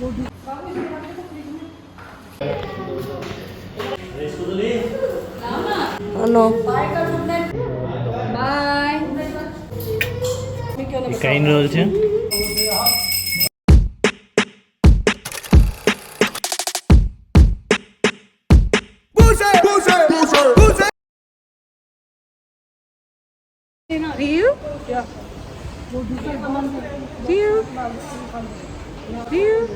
Ano? Bye. Kain rolls yan? View? View? View?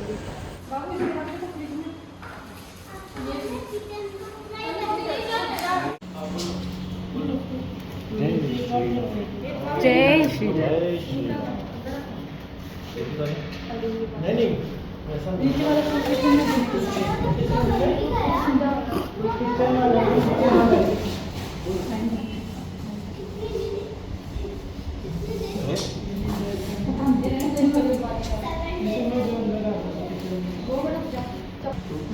जय Shri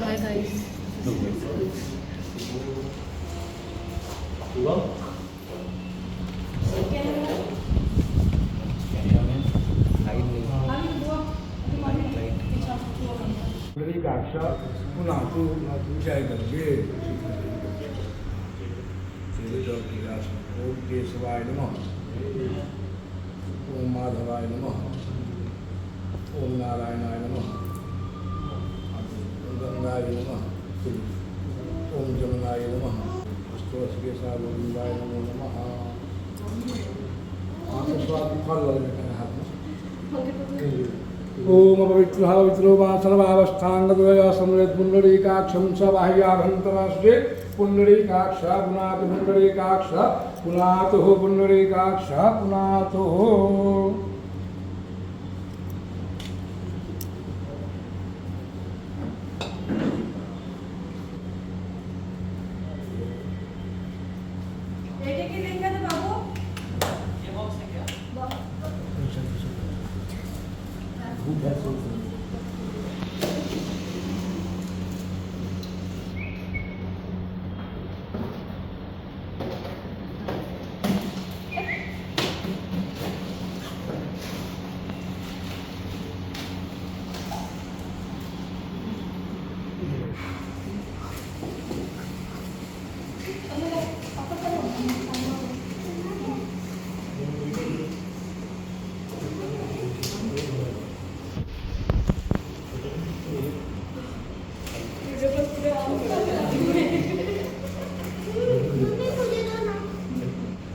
bye guys काक्षा पुन्हा तू विचार करगे ओम केशवाय नमः ओम माधवाय नमः ओम नारायणाय नमः ओम गंगाय नमः ओम जमुनाय नमः अष्टोशकेशाय नमो नमः। फल लगे हाथ में ओम पवित्रः पवित्रो वा सर्वावस्थांगद्वय समृद्ध पुंडरीकाक्षं च बाह्याभ्यन्तराश्रे पुंडरीकाक्ष पुनातु पुंडरीकाक्ष पुनातुः पुंडरीकाक्ष पुनातुः।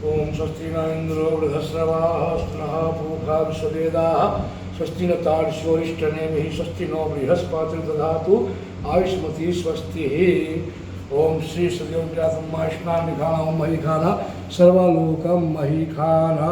ओम स्वस्ति न इंद्रो वृधस्रवाः स्नः पूषा विश्ववेदाः स्वस्ति न तार्क्ष्योरिष्टनेमिः स्वस्ति नो बृहस्पतिर्दधातु आयुष्मती स्वस्तिः। ओम श्री सद्योव्यासं महिष्णां निखाना ओम महिखाना सर्वलोकं महिखाना।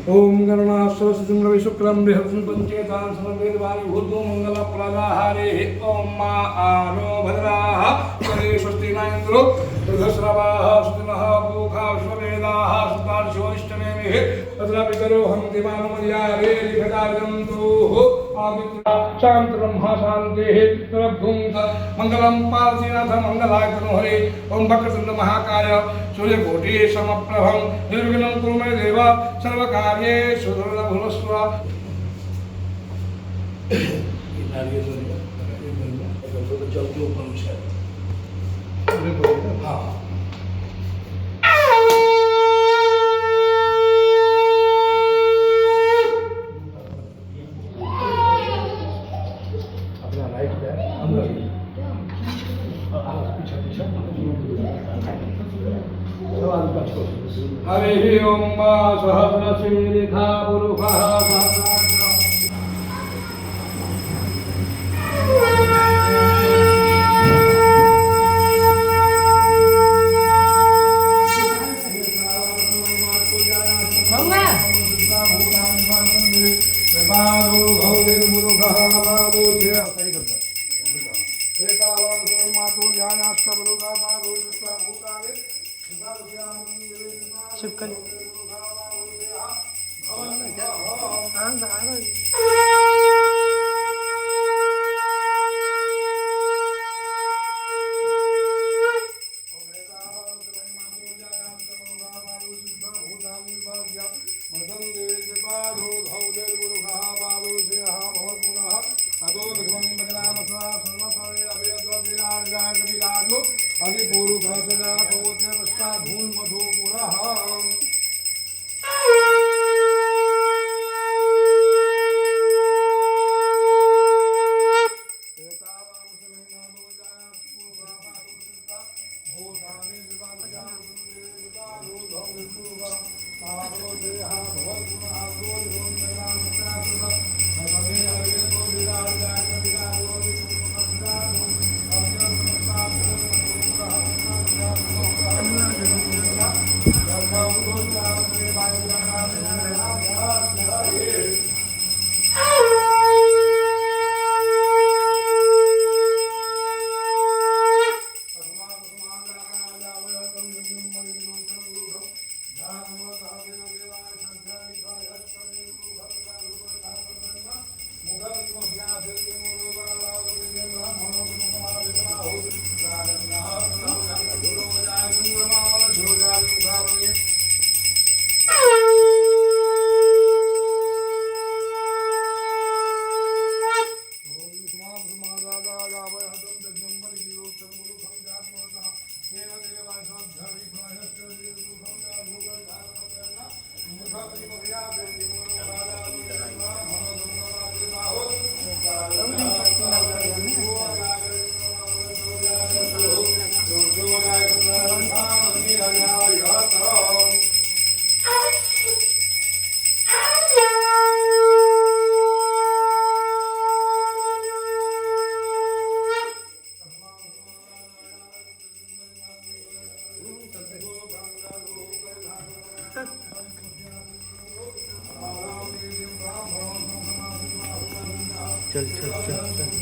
ओम गणनाश्वसितं रविशुक्रं बृहस्पतिं पंचेतां समवेदवारि भूतो मंगलप्रदाहारे ओम मा आनो भद्राः करे स्वस्ति न इन्द्रो वृधस्रवाः स्वस्ति नः पूषा विश्ववेदाः सुतार्क्ष्योरिष्टनेमिः तत्र पितरो हन्ति मानमर्यादे लिखितार्जन्तुः आदित्य शान्ति ब्रह्म शान्तिः सर्वभूम मंगलम पार्थिनाथ मंगलाय तनोहरे ओम वक्रतुंड महाकाय सूर्यकोटि समप्रभं निर्विघ्नं कुरु मे देव सर्वकार्येषु सर्वदा जल्दी ऊपर हाँ हरि ओम सहस्रशीलिखा पुरुषः शुक्र चल चल चल चल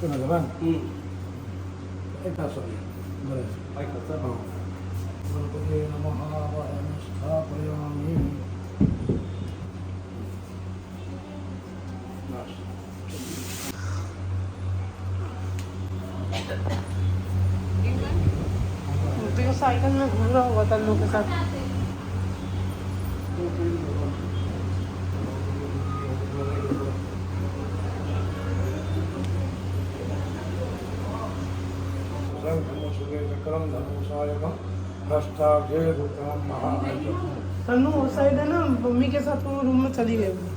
Teman-teman, kita sorry, boleh. Baik, betul. Guru Namaha wa Namaskapayami. Ito yung sa akin na gura, watan mo ka sa Vikram धनुषायकम हस्ताभ्ये भूतम महाआयुष्य। तन्नू उस साइड है ना, मम्मी के साथ वो रूम में चली गई।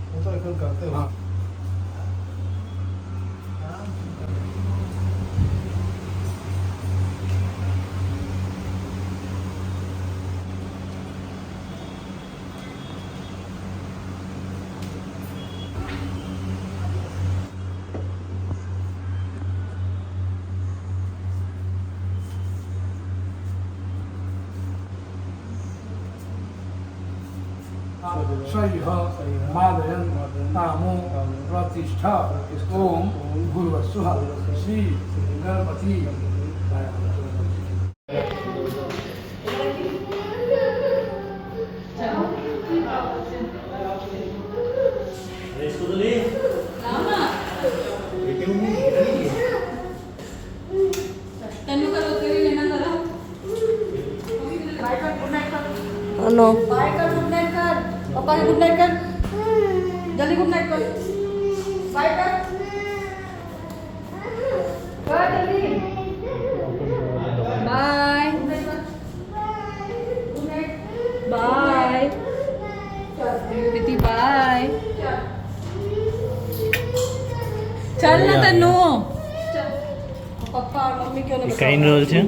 वो तो एक करते हो। हाँ। सही मादयन नामो प्रतिष्ठा ओम गुरुवस्सुः श्री गणपति। नो बाय कर, गुड नाइट कर, पापा की गुड नाइट कर, जल्दी गुड नाइट कर, बाय कर जल्दी, बाय बाय प्रीति बाय, चल ना तन्नू, पप्पा और मम्मी क्यों ना कई रोल છે